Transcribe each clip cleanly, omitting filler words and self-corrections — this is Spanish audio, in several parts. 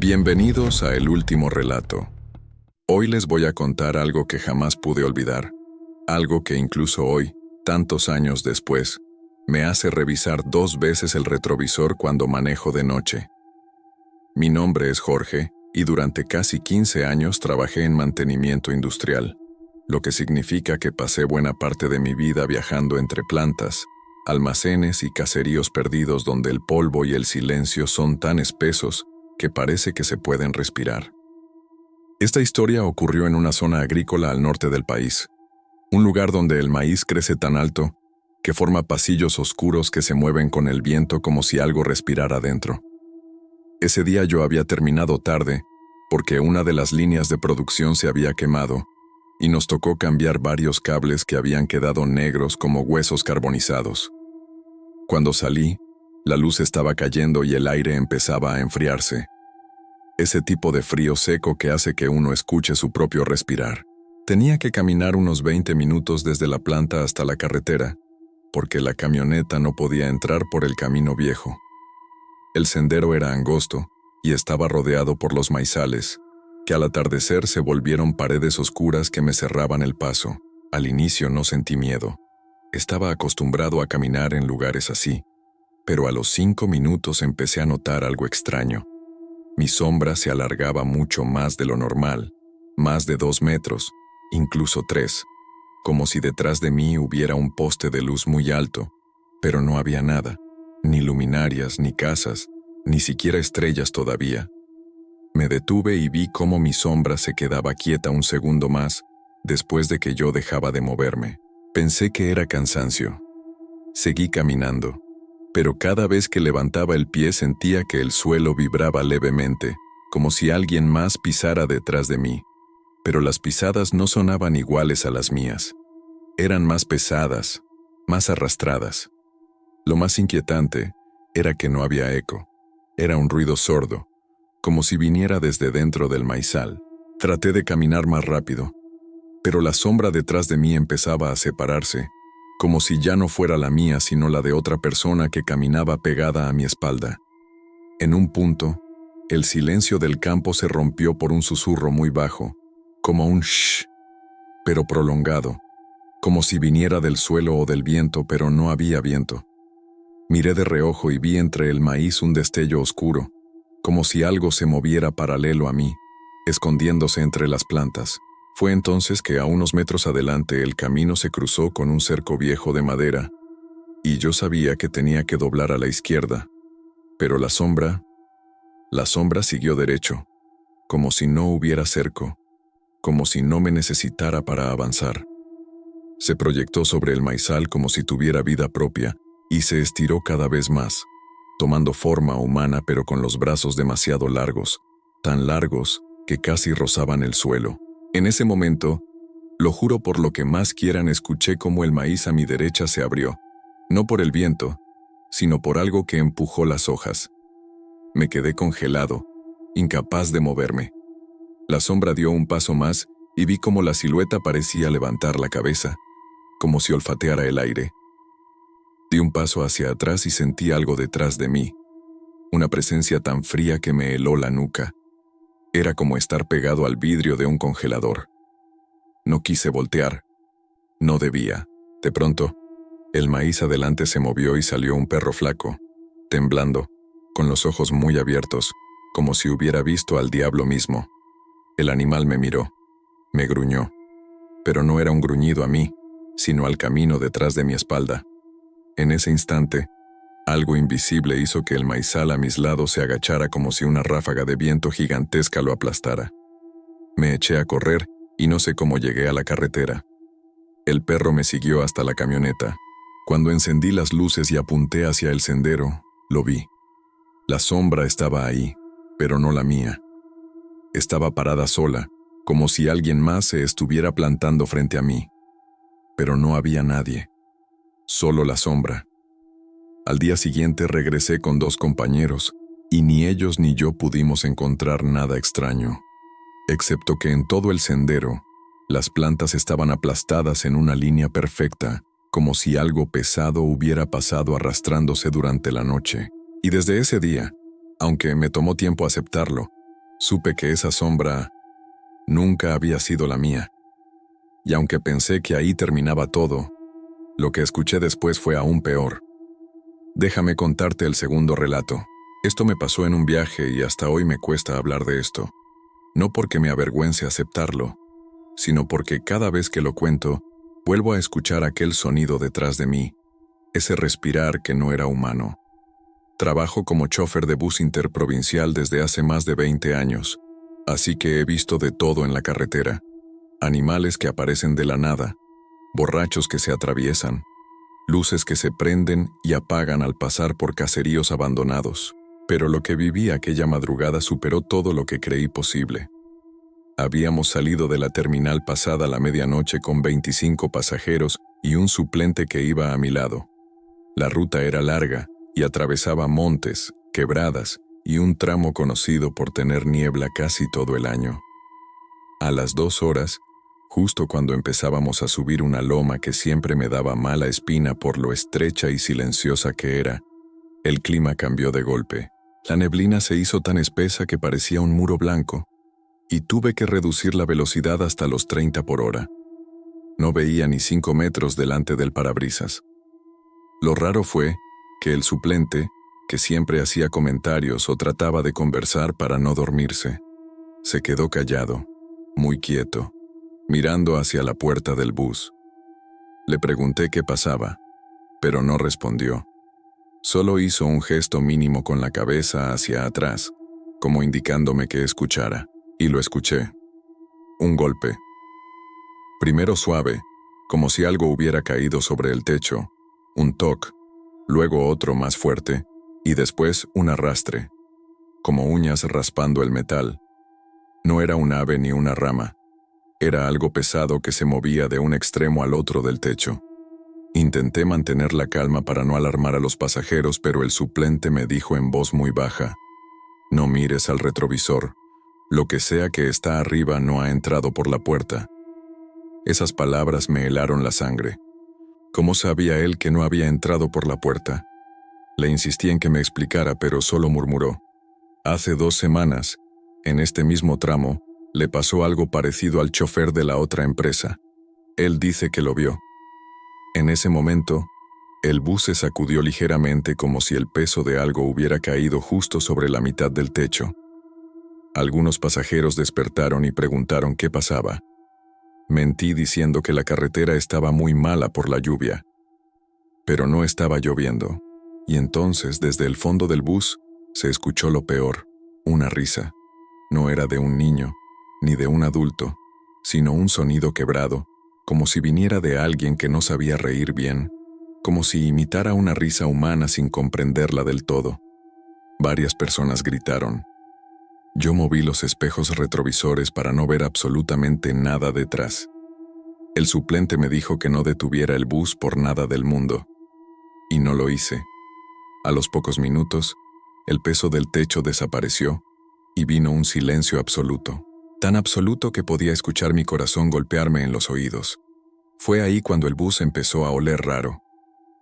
Bienvenidos a El Último Relato. Hoy les voy a contar algo que jamás pude olvidar, algo que incluso hoy, tantos años después, me hace revisar 2 veces el retrovisor cuando manejo de noche. Mi nombre es Jorge y durante casi 15 años trabajé en mantenimiento industrial, lo que significa que pasé buena parte de mi vida viajando entre plantas, almacenes y caseríos perdidos donde el polvo y el silencio son tan espesos que parece que se pueden respirar. Esta historia ocurrió en una zona agrícola al norte del país, un lugar donde el maíz crece tan alto que forma pasillos oscuros que se mueven con el viento como si algo respirara dentro. Ese día yo había terminado tarde porque una de las líneas de producción se había quemado y nos tocó cambiar varios cables que habían quedado negros como huesos carbonizados. Cuando salí, la luz estaba cayendo y el aire empezaba a enfriarse. Ese tipo de frío seco que hace que uno escuche su propio respirar. Tenía que caminar unos 20 minutos desde la planta hasta la carretera, porque la camioneta no podía entrar por el camino viejo. El sendero era angosto y estaba rodeado por los maizales, que al atardecer se volvieron paredes oscuras que me cerraban el paso. Al inicio no sentí miedo. Estaba acostumbrado a caminar en lugares así, pero a los 5 minutos empecé a notar algo extraño. Mi sombra se alargaba mucho más de lo normal, más de 2 metros, incluso 3, como si detrás de mí hubiera un poste de luz muy alto, pero no había nada, ni luminarias, ni casas, ni siquiera estrellas todavía. Me detuve y vi cómo mi sombra se quedaba quieta un segundo más, después de que yo dejaba de moverme. Pensé que era cansancio. Seguí caminando, pero cada vez que levantaba el pie sentía que el suelo vibraba levemente, como si alguien más pisara detrás de mí. Pero las pisadas no sonaban iguales a las mías. Eran más pesadas, más arrastradas. Lo más inquietante era que no había eco. Era un ruido sordo, como si viniera desde dentro del maizal. Traté de caminar más rápido, pero la sombra detrás de mí empezaba a separarse, como si ya no fuera la mía sino la de otra persona que caminaba pegada a mi espalda. En un punto, el silencio del campo se rompió por un susurro muy bajo, como un shh, pero prolongado, como si viniera del suelo o del viento, pero no había viento. Miré de reojo y vi entre el maíz un destello oscuro, como si algo se moviera paralelo a mí, escondiéndose entre las plantas. Fue entonces que a unos metros adelante el camino se cruzó con un cerco viejo de madera, y yo sabía que tenía que doblar a la izquierda, pero la sombra siguió derecho, como si no hubiera cerco, como si no me necesitara para avanzar. Se proyectó sobre el maizal como si tuviera vida propia, y se estiró cada vez más, tomando forma humana pero con los brazos demasiado largos, tan largos que casi rozaban el suelo. En ese momento, lo juro por lo que más quieran, escuché cómo el maíz a mi derecha se abrió, no por el viento, sino por algo que empujó las hojas. Me quedé congelado, incapaz de moverme. La sombra dio un paso más y vi cómo la silueta parecía levantar la cabeza, como si olfateara el aire. Di un paso hacia atrás y sentí algo detrás de mí, una presencia tan fría que me heló la nuca. Era como estar pegado al vidrio de un congelador. No quise voltear. No debía. De pronto, el maíz adelante se movió y salió un perro flaco, temblando, con los ojos muy abiertos, como si hubiera visto al diablo mismo. El animal me miró, me gruñó, pero no era un gruñido a mí, sino al camino detrás de mi espalda. En ese instante, algo invisible hizo que el maizal a mis lados se agachara como si una ráfaga de viento gigantesca lo aplastara. Me eché a correr y no sé cómo llegué a la carretera. El perro me siguió hasta la camioneta. Cuando encendí las luces y apunté hacia el sendero, lo vi. La sombra estaba ahí, pero no la mía. Estaba parada sola, como si alguien más se estuviera plantando frente a mí. Pero no había nadie. Solo la sombra. Al día siguiente regresé con 2 compañeros, y ni ellos ni yo pudimos encontrar nada extraño, excepto que en todo el sendero, las plantas estaban aplastadas en una línea perfecta, como si algo pesado hubiera pasado arrastrándose durante la noche. Y desde ese día, aunque me tomó tiempo aceptarlo, Supe que esa sombra nunca había sido la mía. Y aunque pensé que ahí terminaba todo, lo que escuché después fue aún peor. Déjame contarte el segundo relato. Esto me pasó en un viaje y hasta hoy me cuesta hablar de esto. No porque me avergüence aceptarlo, sino porque cada vez que lo cuento, vuelvo a escuchar aquel sonido detrás de mí, ese respirar que no era humano. Trabajo como chofer de bus interprovincial desde hace más de 20 años, así que he visto de todo en la carretera. Animales que aparecen de la nada, borrachos que se atraviesan, luces que se prenden y apagan al pasar por caseríos abandonados. Pero lo que viví aquella madrugada superó todo lo que creí posible. Habíamos salido de la terminal pasada la medianoche con 25 pasajeros y un suplente que iba a mi lado. La ruta era larga y atravesaba montes, quebradas y un tramo conocido por tener niebla casi todo el año. A las 2 horas, justo cuando empezábamos a subir una loma que siempre me daba mala espina por lo estrecha y silenciosa que era, el clima cambió de golpe. La neblina se hizo tan espesa que parecía un muro blanco, y tuve que reducir la velocidad hasta los 30 por hora. No veía ni 5 metros delante del parabrisas. Lo raro fue que el suplente, que siempre hacía comentarios o trataba de conversar para no dormirse, se quedó callado, muy quieto, mirando hacia la puerta del bus. Le pregunté qué pasaba, pero no respondió. Solo hizo un gesto mínimo con la cabeza hacia atrás, como indicándome que escuchara, y lo escuché. Un golpe. Primero suave, como si algo hubiera caído sobre el techo, un toc, luego otro más fuerte, y después un arrastre, como uñas raspando el metal. No era un ave ni una rama, era algo pesado que se movía de un extremo al otro del techo. Intenté mantener la calma para no alarmar a los pasajeros, pero el suplente me dijo en voz muy baja: «No mires al retrovisor, lo que sea que está arriba no ha entrado por la puerta». Esas palabras me helaron la sangre. ¿Cómo sabía él que no había entrado por la puerta? Le insistí en que me explicara, pero solo murmuró: «Hace 2 semanas, en este mismo tramo, le pasó algo parecido al chofer de la otra empresa. Él dice que lo vio». En ese momento, el bus se sacudió ligeramente como si el peso de algo hubiera caído justo sobre la mitad del techo. Algunos pasajeros despertaron y preguntaron qué pasaba. Mentí diciendo que la carretera estaba muy mala por la lluvia. Pero no estaba lloviendo, y entonces desde el fondo del bus se escuchó lo peor, una risa. No era de un niño, ni de un adulto, sino un sonido quebrado, como si viniera de alguien que no sabía reír bien, como si imitara una risa humana sin comprenderla del todo. Varias personas gritaron. Yo moví los espejos retrovisores para no ver absolutamente nada detrás. El suplente me dijo que no detuviera el bus por nada del mundo, y no lo hice. A los pocos minutos, el peso del techo desapareció y vino un silencio absoluto. Tan absoluto que podía escuchar mi corazón golpearme en los oídos. Fue ahí cuando el bus empezó a oler raro.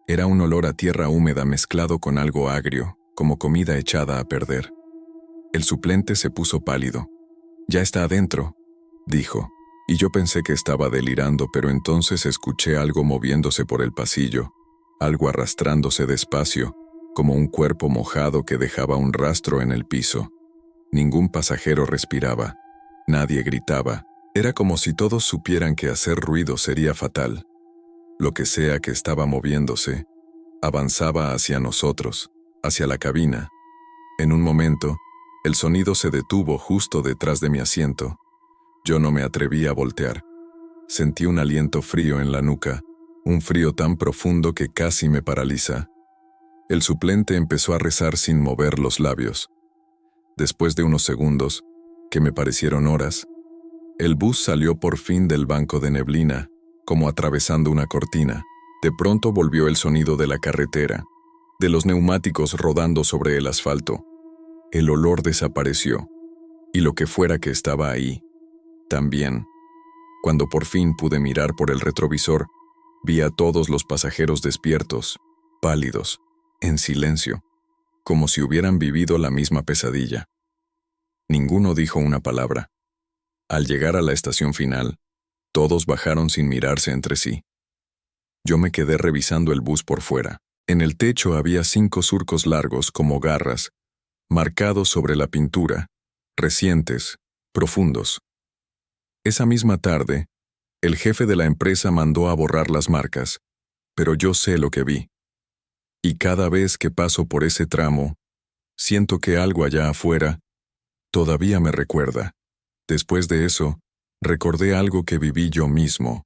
Era un olor a tierra húmeda mezclado con algo agrio, como comida echada a perder. El suplente se puso pálido. «Ya está adentro», dijo, y yo pensé que estaba delirando, pero entonces escuché algo moviéndose por el pasillo, algo arrastrándose despacio, como un cuerpo mojado que dejaba un rastro en el piso. Ningún pasajero respiraba. Nadie gritaba. Era como si todos supieran que hacer ruido sería fatal. Lo que sea que estaba moviéndose, avanzaba hacia nosotros, hacia la cabina. En un momento, el sonido se detuvo justo detrás de mi asiento. Yo no me atreví a voltear. Sentí un aliento frío en la nuca, un frío tan profundo que casi me paraliza. El suplente empezó a rezar sin mover los labios. Después de unos segundos, que me parecieron horas, el bus salió por fin del banco de neblina, como atravesando una cortina. De pronto volvió el sonido de la carretera, de los neumáticos rodando sobre el asfalto. El olor desapareció, y lo que fuera que estaba ahí, también. Cuando por fin pude mirar por el retrovisor, vi a todos los pasajeros despiertos, pálidos, en silencio, como si hubieran vivido la misma pesadilla. Ninguno dijo una palabra. Al llegar a la estación final, todos bajaron sin mirarse entre sí. Yo me quedé revisando el bus por fuera. En el techo había 5 surcos largos como garras, marcados sobre la pintura, recientes, profundos. Esa misma tarde, el jefe de la empresa mandó a borrar las marcas, pero yo sé lo que vi. Y cada vez que paso por ese tramo, siento que algo allá afuera todavía me recuerda. Después de eso, recordé algo que viví yo mismo,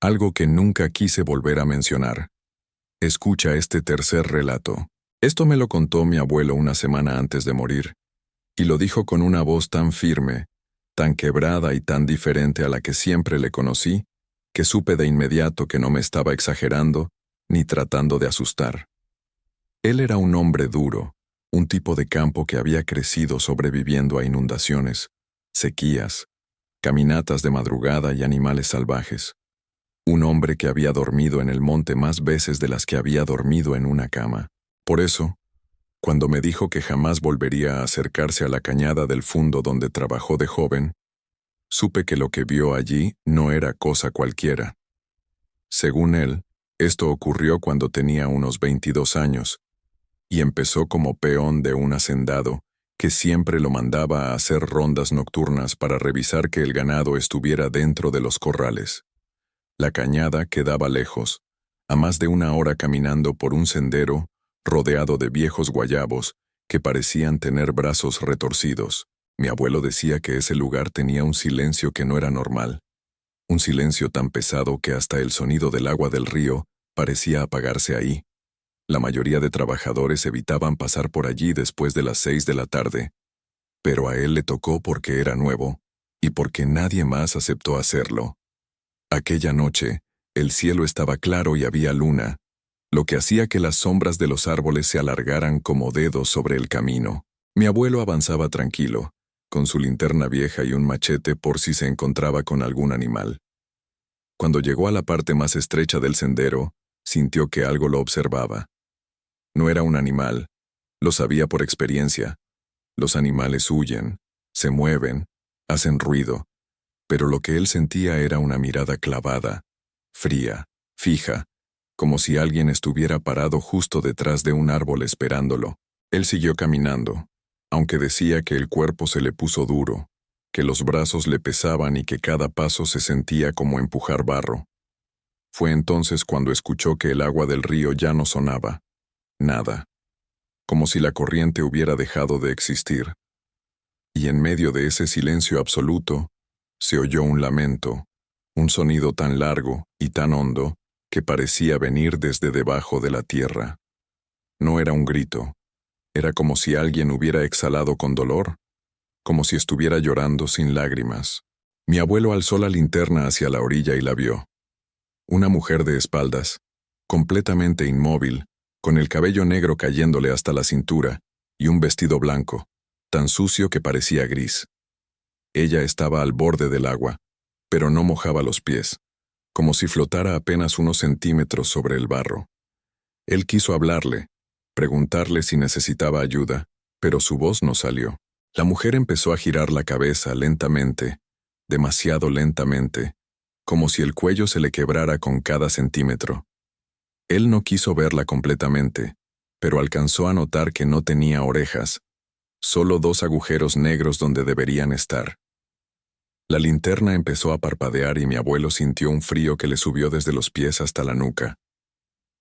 algo que nunca quise volver a mencionar. Escucha este tercer relato. Esto me lo contó mi abuelo una semana antes de morir, y lo dijo con una voz tan firme, tan quebrada y tan diferente a la que siempre le conocí, que supe de inmediato que no me estaba exagerando ni tratando de asustar. Él era un hombre duro, un tipo de campo que había crecido sobreviviendo a inundaciones, sequías, caminatas de madrugada y animales salvajes. Un hombre que había dormido en el monte más veces de las que había dormido en una cama. Por eso, cuando me dijo que jamás volvería a acercarse a la cañada del fundo donde trabajó de joven, supe que lo que vio allí no era cosa cualquiera. Según él, esto ocurrió cuando tenía unos 22 años, y empezó como peón de un hacendado que siempre lo mandaba a hacer rondas nocturnas para revisar que el ganado estuviera dentro de los corrales. La cañada quedaba lejos, a más de 1 hora caminando por un sendero rodeado de viejos guayabos que parecían tener brazos retorcidos. Mi abuelo decía que ese lugar tenía un silencio que no era normal, un silencio tan pesado que hasta el sonido del agua del río parecía apagarse ahí. La mayoría de trabajadores evitaban pasar por allí después de las 6 de la tarde, pero a él le tocó porque era nuevo y porque nadie más aceptó hacerlo. Aquella noche, el cielo estaba claro y había luna, lo que hacía que las sombras de los árboles se alargaran como dedos sobre el camino. Mi abuelo avanzaba tranquilo, con su linterna vieja y un machete por si se encontraba con algún animal. Cuando llegó a la parte más estrecha del sendero, sintió que algo lo observaba. No era un animal, lo sabía por experiencia. Los animales huyen, se mueven, hacen ruido, pero lo que él sentía era una mirada clavada, fría, fija, como si alguien estuviera parado justo detrás de un árbol esperándolo. Él siguió caminando, aunque decía que el cuerpo se le puso duro, que los brazos le pesaban y que cada paso se sentía como empujar barro. Fue entonces cuando escuchó que el agua del río ya no sonaba. Nada. Como si la corriente hubiera dejado de existir. Y en medio de ese silencio absoluto, se oyó un lamento, un sonido tan largo y tan hondo que parecía venir desde debajo de la tierra. No era un grito, era como si alguien hubiera exhalado con dolor, como si estuviera llorando sin lágrimas. Mi abuelo alzó la linterna hacia la orilla y la vio. Una mujer de espaldas, completamente inmóvil, con el cabello negro cayéndole hasta la cintura y un vestido blanco, tan sucio que parecía gris. Ella estaba al borde del agua, pero no mojaba los pies, como si flotara apenas unos centímetros sobre el barro. Él quiso hablarle, preguntarle si necesitaba ayuda, pero su voz no salió. La mujer empezó a girar la cabeza lentamente, demasiado lentamente, como si el cuello se le quebrara con cada centímetro. Él no quiso verla completamente, pero alcanzó a notar que no tenía orejas, solo 2 agujeros negros donde deberían estar. La linterna empezó a parpadear y mi abuelo sintió un frío que le subió desde los pies hasta la nuca.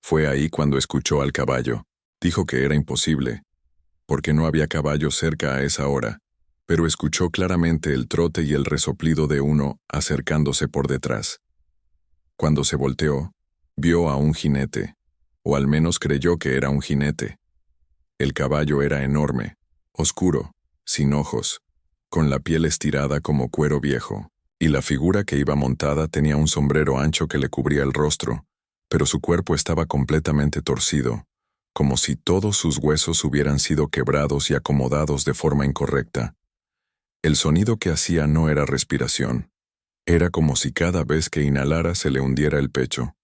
Fue ahí cuando escuchó al caballo. Dijo que era imposible, porque no había caballos cerca a esa hora, pero escuchó claramente el trote y el resoplido de uno acercándose por detrás. Cuando se volteó, vio a un jinete, o al menos creyó que era un jinete. El caballo era enorme, oscuro, sin ojos, con la piel estirada como cuero viejo, y la figura que iba montada tenía un sombrero ancho que le cubría el rostro, pero su cuerpo estaba completamente torcido, como si todos sus huesos hubieran sido quebrados y acomodados de forma incorrecta. El sonido que hacía no era respiración, era como si cada vez que inhalara se le hundiera el pecho.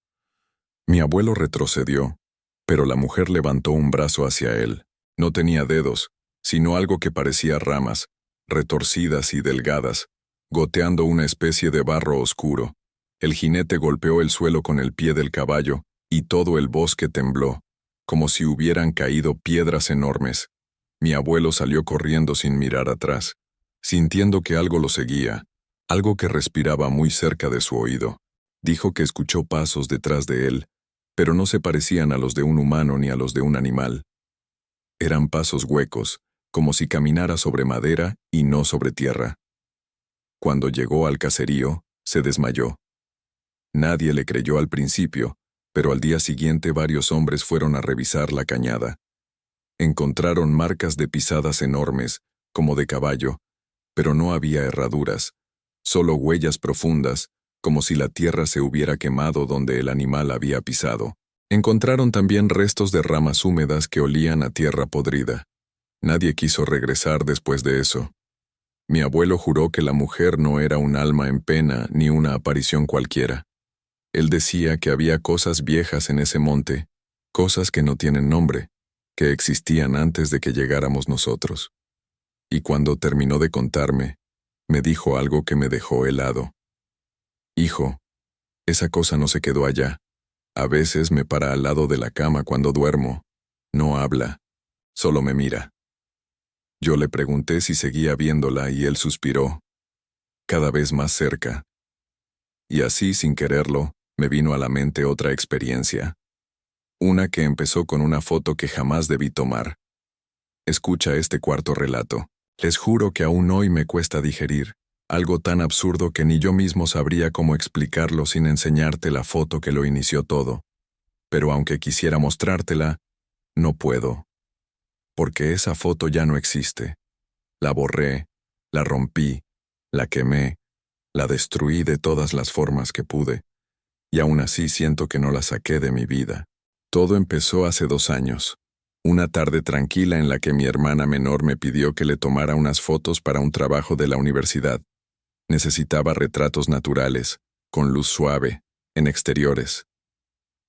Mi abuelo retrocedió, pero la mujer levantó un brazo hacia él. No tenía dedos, sino algo que parecía ramas, retorcidas y delgadas, goteando una especie de barro oscuro. El jinete golpeó el suelo con el pie del caballo, y todo el bosque tembló, como si hubieran caído piedras enormes. Mi abuelo salió corriendo sin mirar atrás, sintiendo que algo lo seguía, algo que respiraba muy cerca de su oído. Dijo que escuchó pasos detrás de él, pero no se parecían a los de un humano ni a los de un animal. Eran pasos huecos, como si caminara sobre madera y no sobre tierra. Cuando llegó al caserío, se desmayó. Nadie le creyó al principio, pero al día siguiente varios hombres fueron a revisar la cañada. Encontraron marcas de pisadas enormes, como de caballo, pero no había herraduras, solo huellas profundas, como si la tierra se hubiera quemado donde el animal había pisado. Encontraron también restos de ramas húmedas que olían a tierra podrida. Nadie quiso regresar después de eso. Mi abuelo juró que la mujer no era un alma en pena ni una aparición cualquiera. Él decía que había cosas viejas en ese monte, cosas que no tienen nombre, que existían antes de que llegáramos nosotros. Y cuando terminó de contarme, me dijo algo que me dejó helado. Hijo, esa cosa no se quedó allá. A veces me para al lado de la cama cuando duermo. No habla, solo me mira. Yo le pregunté si seguía viéndola y él suspiró, cada vez más cerca. Y así, sin quererlo, me vino a la mente otra experiencia. Una que empezó con una foto que jamás debí tomar. Escucha este cuarto relato. Les juro que aún hoy me cuesta digerir, algo tan absurdo que ni yo mismo sabría cómo explicarlo sin enseñarte la foto que lo inició todo. Pero aunque quisiera mostrártela, no puedo. Porque esa foto ya no existe. La borré, la rompí, la quemé, la destruí de todas las formas que pude, y aún así siento que no la saqué de mi vida. Todo empezó hace 2 años. Una tarde tranquila en la que mi hermana menor me pidió que le tomara unas fotos para un trabajo de la universidad. Necesitaba retratos naturales, con luz suave, en exteriores.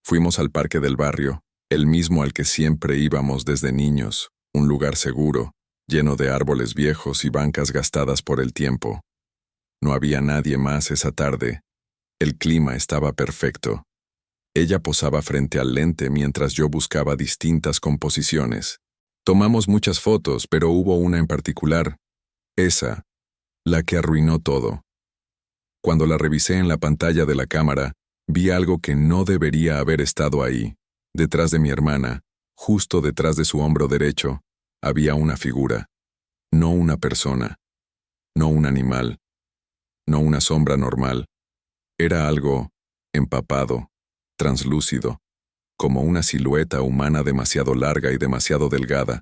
Fuimos al parque del barrio, el mismo al que siempre íbamos desde niños, un lugar seguro, lleno de árboles viejos y bancas gastadas por el tiempo. No había nadie más esa tarde. El clima estaba perfecto. Ella posaba frente al lente mientras yo buscaba distintas composiciones. Tomamos muchas fotos, pero hubo una en particular, esa, la que arruinó todo. Cuando la revisé en la pantalla de la cámara, vi algo que no debería haber estado ahí. Detrás de mi hermana, justo detrás de su hombro derecho, había una figura. No una persona. No un animal. No una sombra normal. Era algo empapado, translúcido, como una silueta humana demasiado larga y demasiado delgada,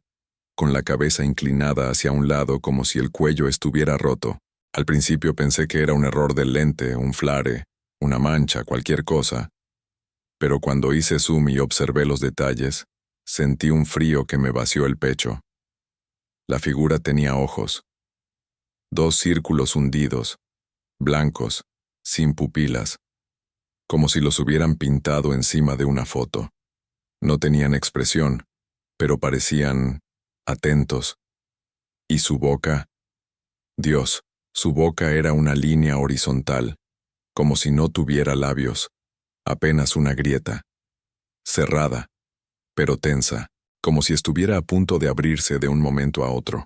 con la cabeza inclinada hacia un lado como si el cuello estuviera roto. Al principio pensé que era un error del lente, un flare, una mancha, cualquier cosa. Pero cuando hice zoom y observé los detalles, sentí un frío que me vació el pecho. La figura tenía ojos. 2 círculos hundidos, blancos, sin pupilas, como si los hubieran pintado encima de una foto. No tenían expresión, pero parecían atentos. Y su boca, Dios, su boca era una línea horizontal, como si no tuviera labios, apenas una grieta. Cerrada, pero tensa, como si estuviera a punto de abrirse de un momento a otro.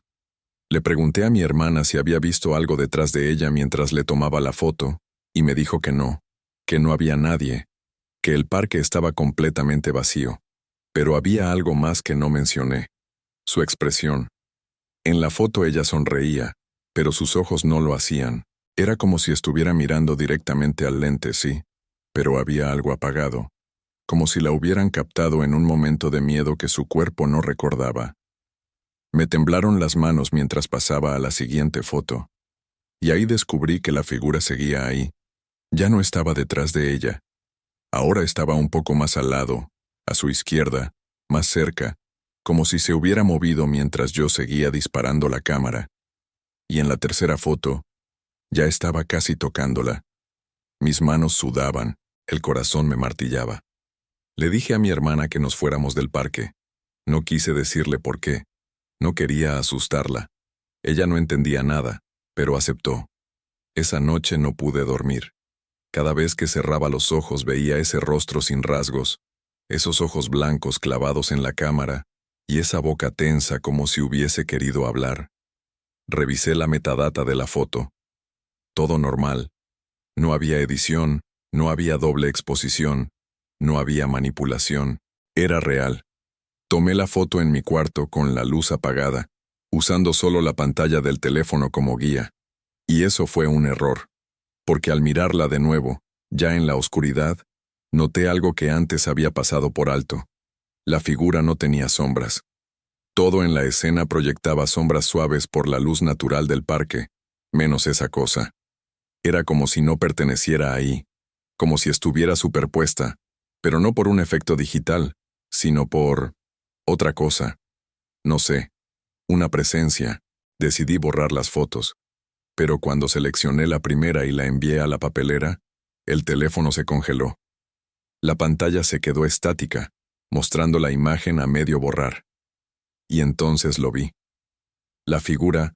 Le pregunté a mi hermana si había visto algo detrás de ella mientras le tomaba la foto, y me dijo que no había nadie, que el parque estaba completamente vacío. Pero había algo más que no mencioné. Su expresión. En la foto ella sonreía, pero sus ojos no lo hacían. Era como si estuviera mirando directamente al lente, sí, pero había algo apagado, como si la hubieran captado en un momento de miedo que su cuerpo no recordaba. Me temblaron las manos mientras pasaba a la siguiente foto, y ahí descubrí que la figura seguía ahí. Ya no estaba detrás de ella. Ahora estaba un poco más al lado, a su izquierda, más cerca, como si se hubiera movido mientras yo seguía disparando la cámara. Y en la tercera foto, ya estaba casi tocándola. Mis manos sudaban, el corazón me martillaba. Le dije a mi hermana que nos fuéramos del parque. No quise decirle por qué. No quería asustarla. Ella no entendía nada, pero aceptó. Esa noche no pude dormir. Cada vez que cerraba los ojos veía ese rostro sin rasgos, esos ojos blancos clavados en la cámara, y esa boca tensa como si hubiese querido hablar. Revisé la metadata de la foto. Todo normal. No había edición, no había doble exposición, no había manipulación. Era real. Tomé la foto en mi cuarto con la luz apagada, usando solo la pantalla del teléfono como guía. Y eso fue un error, porque al mirarla de nuevo, ya en la oscuridad, noté algo que antes había pasado por alto. La figura no tenía sombras. Todo en la escena proyectaba sombras suaves por la luz natural del parque, menos esa cosa. Era como si no perteneciera ahí, como si estuviera superpuesta, pero no por un efecto digital, sino por otra cosa. No sé, una presencia. Decidí borrar las fotos, pero cuando seleccioné la primera y la envié a la papelera, el teléfono se congeló. La pantalla se quedó estática, mostrando la imagen a medio borrar. Y entonces lo vi. La figura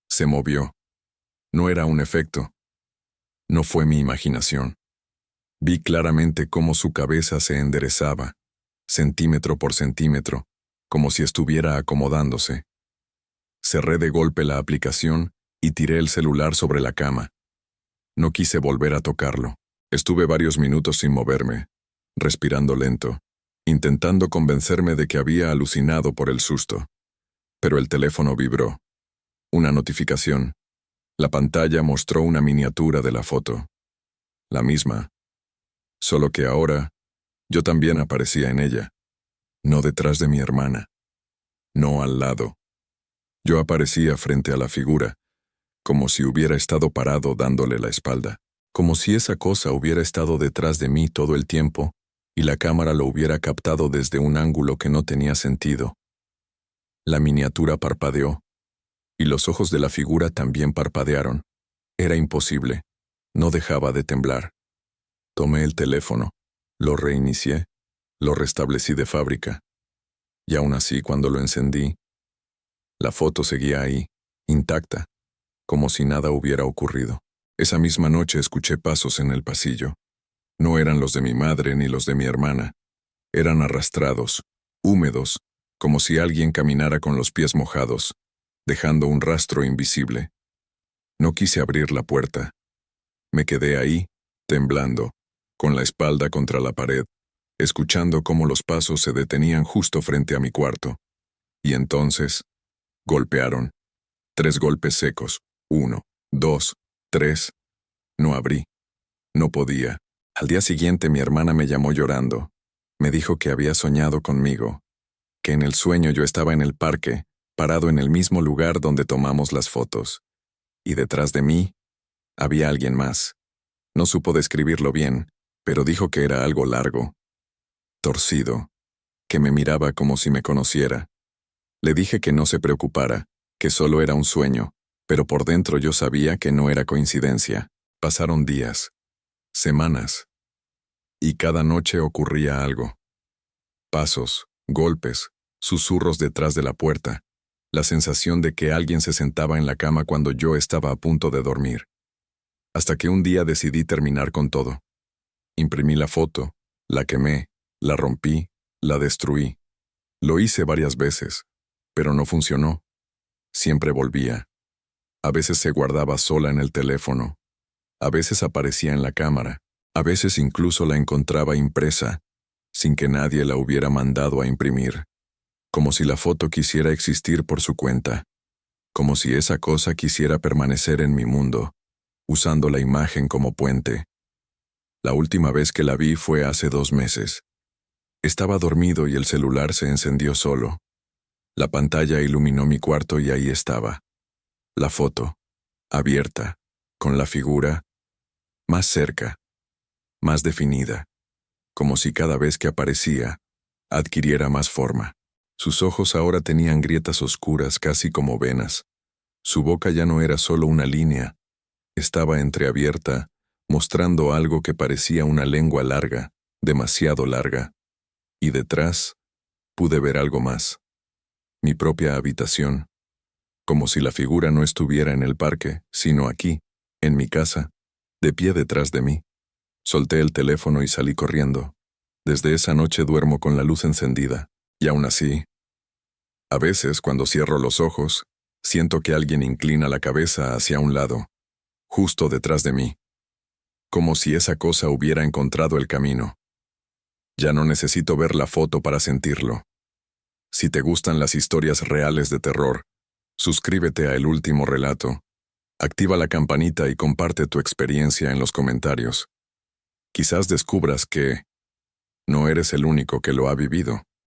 se movió. No era un efecto. No fue mi imaginación. Vi claramente cómo su cabeza se enderezaba, centímetro por centímetro, como si estuviera acomodándose. Cerré de golpe la aplicación y tiré el celular sobre la cama. No quise volver a tocarlo. Estuve varios minutos sin moverme, respirando lento, intentando convencerme de que había alucinado por el susto. Pero el teléfono vibró. Una notificación. La pantalla mostró una miniatura de la foto. La misma. Solo que ahora, yo también aparecía en ella. No detrás de mi hermana. No al lado. Yo aparecía frente a la figura, como si hubiera estado parado dándole la espalda. Como si esa cosa hubiera estado detrás de mí todo el tiempo y la cámara lo hubiera captado desde un ángulo que no tenía sentido. La miniatura parpadeó, y los ojos de la figura también parpadearon. Era imposible. No dejaba de temblar. Tomé el teléfono, lo reinicié, lo restablecí de fábrica. Y aún así, cuando lo encendí, la foto seguía ahí, intacta, como si nada hubiera ocurrido. Esa misma noche escuché pasos en el pasillo. No eran los de mi madre ni los de mi hermana. Eran arrastrados, húmedos, como si alguien caminara con los pies mojados, dejando un rastro invisible. No quise abrir la puerta. Me quedé ahí, temblando, con la espalda contra la pared, escuchando cómo los pasos se detenían justo frente a mi cuarto. Y entonces, golpearon. 3 golpes secos. 1, 2, 3. No abrí. No podía. Al día siguiente mi hermana me llamó llorando. Me dijo que había soñado conmigo, que en el sueño yo estaba en el parque, parado en el mismo lugar donde tomamos las fotos. Y detrás de mí, había alguien más. No supo describirlo bien, pero dijo que era algo largo, torcido, que me miraba como si me conociera. Le dije que no se preocupara, que solo era un sueño, pero por dentro yo sabía que no era coincidencia. Pasaron días, semanas, y cada noche ocurría algo. Pasos, golpes, susurros detrás de la puerta, la sensación de que alguien se sentaba en la cama cuando yo estaba a punto de dormir. Hasta que un día decidí terminar con todo. Imprimí la foto, la quemé, la rompí, la destruí. Lo hice varias veces, pero no funcionó. Siempre volvía. A veces se guardaba sola en el teléfono. A veces aparecía en la cámara. A veces incluso la encontraba impresa, sin que nadie la hubiera mandado a imprimir. Como si la foto quisiera existir por su cuenta. Como si esa cosa quisiera permanecer en mi mundo, usando la imagen como puente. La última vez que la vi fue hace 2 meses. Estaba dormido y el celular se encendió solo. La pantalla iluminó mi cuarto y ahí estaba. La foto, abierta, con la figura más cerca, más definida, como si cada vez que aparecía, adquiriera más forma. Sus ojos ahora tenían grietas oscuras casi como venas. Su boca ya no era solo una línea, estaba entreabierta, mostrando algo que parecía una lengua larga, demasiado larga. Y detrás, pude ver algo más. Mi propia habitación, como si la figura no estuviera en el parque, sino aquí, en mi casa, de pie detrás de mí. Solté el teléfono y salí corriendo. Desde esa noche duermo con la luz encendida, y aún así, a veces, cuando cierro los ojos, siento que alguien inclina la cabeza hacia un lado, justo detrás de mí, como si esa cosa hubiera encontrado el camino. Ya no necesito ver la foto para sentirlo. Si te gustan las historias reales de terror, suscríbete a El Último Relato, activa la campanita y comparte tu experiencia en los comentarios. Quizás descubras que no eres el único que lo ha vivido.